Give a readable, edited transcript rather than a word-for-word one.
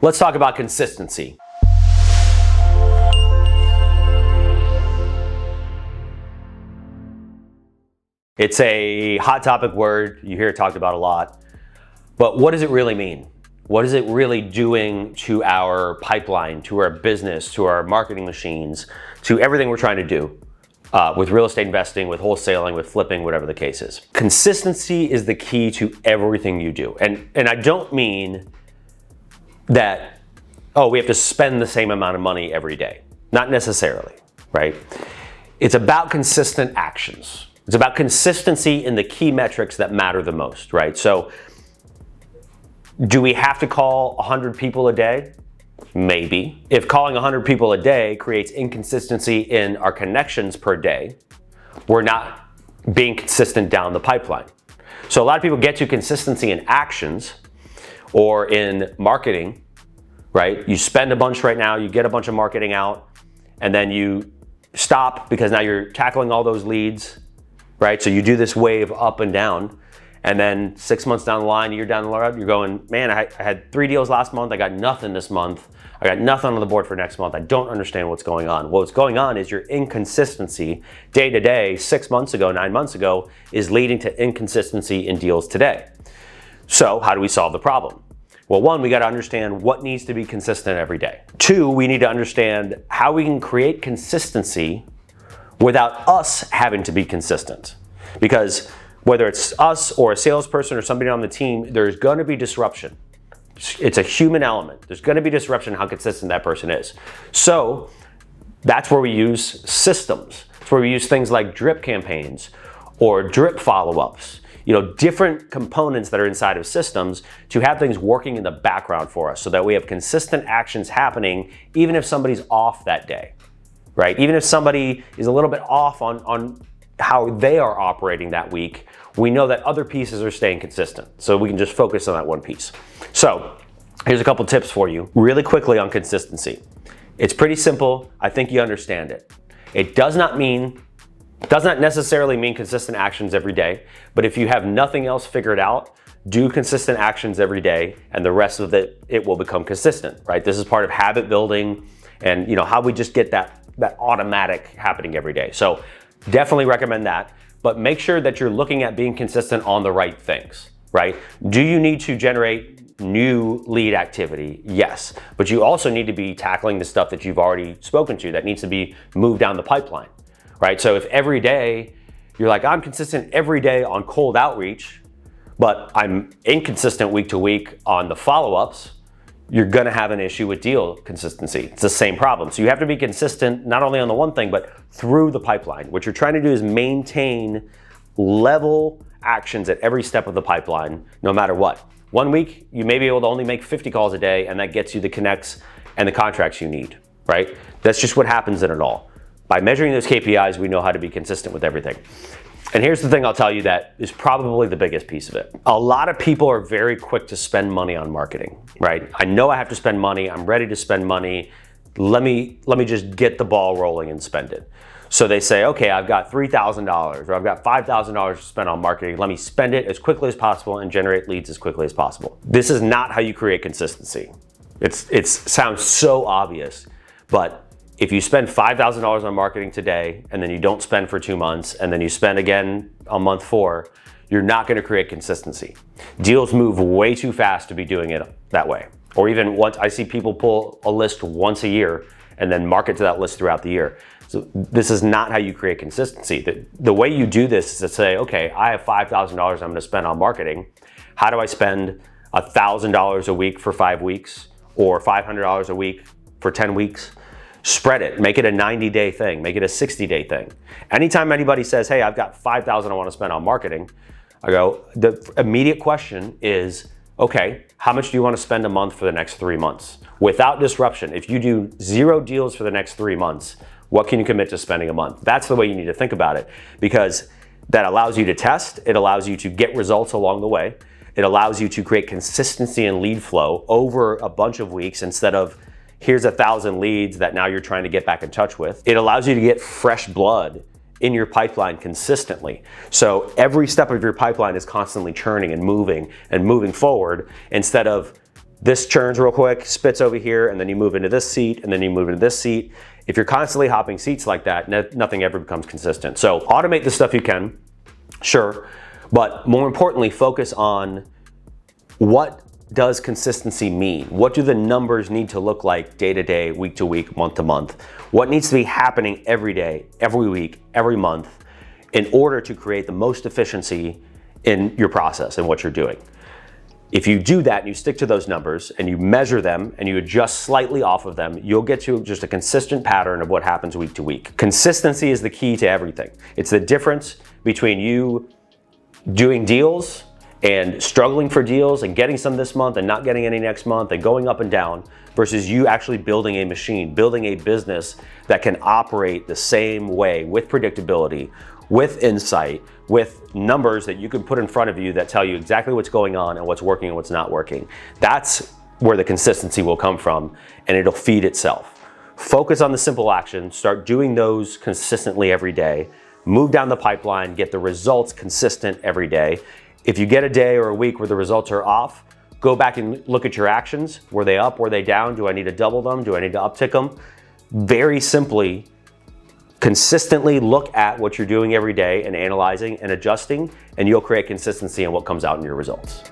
Let's talk about consistency. It's a hot topic word. You hear it talked about a lot. But what does it really mean? What is it really doing to our pipeline, to our business, to our marketing machines, to everything we're trying to do with real estate investing, with wholesaling, with flipping, whatever the case is? Consistency is the key to everything you do. And I don't mean that, oh, we have to spend the same amount of money every day. Not necessarily, right? It's about consistent actions. It's about consistency in the key metrics that matter the most, right? So do we have to call 100 people a day? Maybe. If calling 100 people a day creates inconsistency in our connections per day, we're not being consistent down the pipeline. So a lot of people get to consistency in actions or in marketing, right? You spend a bunch right now, you get a bunch of marketing out, and then you stop because now you're tackling all those leads, right? So you do this wave up and down, and then 6 months down the line, a year down the line, you're going, man, I had 3 deals last month, I got nothing this month, I got nothing on the board for next month, I don't understand what's going on. What's going on is your inconsistency day to day, 6 months ago, 9 months ago, is leading to inconsistency in deals today. So how do we solve the problem? Well, one, we got to understand what needs to be consistent every day. Two, we need to understand how we can create consistency without us having to be consistent. Because whether it's us or a salesperson or somebody on the team, there's going to be disruption. It's a human element. There's going to be disruption how consistent that person is. So that's where we use systems. It's where we use things like drip campaigns or drip follow-ups. Different components that are inside of systems to have things working in the background for us so that we have consistent actions happening even if somebody's off that day, right? Even if somebody is a little bit off on how they are operating that week, we know that other pieces are staying consistent. So we can just focus on that one piece. So here's a couple tips for you really quickly on consistency. It's pretty simple. I think you understand it. It does not necessarily mean consistent actions every day, but if you have nothing else figured out, do consistent actions every day and the rest of it will become consistent, right? This is part of habit building and how we just get that automatic happening every day. So definitely recommend that, but make sure that you're looking at being consistent on the right things, right? Do you need to generate new lead activity? Yes, but you also need to be tackling the stuff that you've already spoken to that needs to be moved down the pipeline. Right? So if every day you're like, I'm consistent every day on cold outreach, but I'm inconsistent week to week on the follow-ups, you're gonna have an issue with deal consistency. It's the same problem. So you have to be consistent not only on the one thing, but through the pipeline. What you're trying to do is maintain level actions at every step of the pipeline, no matter what. 1 week, you may be able to only make 50 calls a day, and that gets you the connects and the contracts you need, right? That's just what happens in it all. By measuring those KPIs, we know how to be consistent with everything. And here's the thing I'll tell you that is probably the biggest piece of it. A lot of people are very quick to spend money on marketing, right? I know I have to spend money. I'm ready to spend money. Let me just get the ball rolling and spend it. So they say, okay, I've got $3,000 or I've got $5,000 to spend on marketing. Let me spend it as quickly as possible and generate leads as quickly as possible. This is not how you create consistency. It sounds so obvious, but if you spend $5,000 on marketing today and then you don't spend for 2 months and then you spend again on month 4, you're not gonna create consistency. Deals move way too fast to be doing it that way. Or even once, I see people pull a list once a year and then market to that list throughout the year. So this is not how you create consistency. The way you do this is to say, okay, I have $5,000 I'm gonna spend on marketing. How do I spend $1,000 a week for 5 weeks or $500 a week for 10 weeks? Spread it, make it a 90-day thing, make it a 60-day thing. Anytime anybody says, hey, I've got $5,000 I want to spend on marketing, I go, the immediate question is, okay, how much do you want to spend a month for the next 3 months? Without disruption, if you do 0 deals for the next 3 months, what can you commit to spending a month? That's the way you need to think about it, because that allows you to test, it allows you to get results along the way, it allows you to create consistency in lead flow over a bunch of weeks instead of here's 1,000 leads that now you're trying to get back in touch with. It allows you to get fresh blood in your pipeline consistently. So every step of your pipeline is constantly churning and moving forward instead of this churns real quick, spits over here, and then you move into this seat, and then you move into this seat. If you're constantly hopping seats like that, nothing ever becomes consistent. So automate the stuff you can, sure, but more importantly, focus on what does consistency mean? What do the numbers need to look like day to day, week to week, month to month? What needs to be happening every day, every week, every month in order to create the most efficiency in your process and what you're doing? If you do that and you stick to those numbers and you measure them and you adjust slightly off of them, you'll get to just a consistent pattern of what happens week to week. Consistency is the key to everything. It's the difference between you doing deals and struggling for deals and getting some this month and not getting any next month and going up and down versus you actually building a machine, building a business that can operate the same way with predictability, with insight, with numbers that you can put in front of you that tell you exactly what's going on and what's working and what's not working. That's where the consistency will come from, and it'll feed itself. Focus on the simple actions, start doing those consistently every day, move down the pipeline, get the results consistent every day. If you get a day or a week where the results are off, go back and look at your actions. Were they up? Were they down? Do I need to double them? Do I need to uptick them? Very simply, consistently look at what you're doing every day and analyzing and adjusting, and you'll create consistency in what comes out in your results.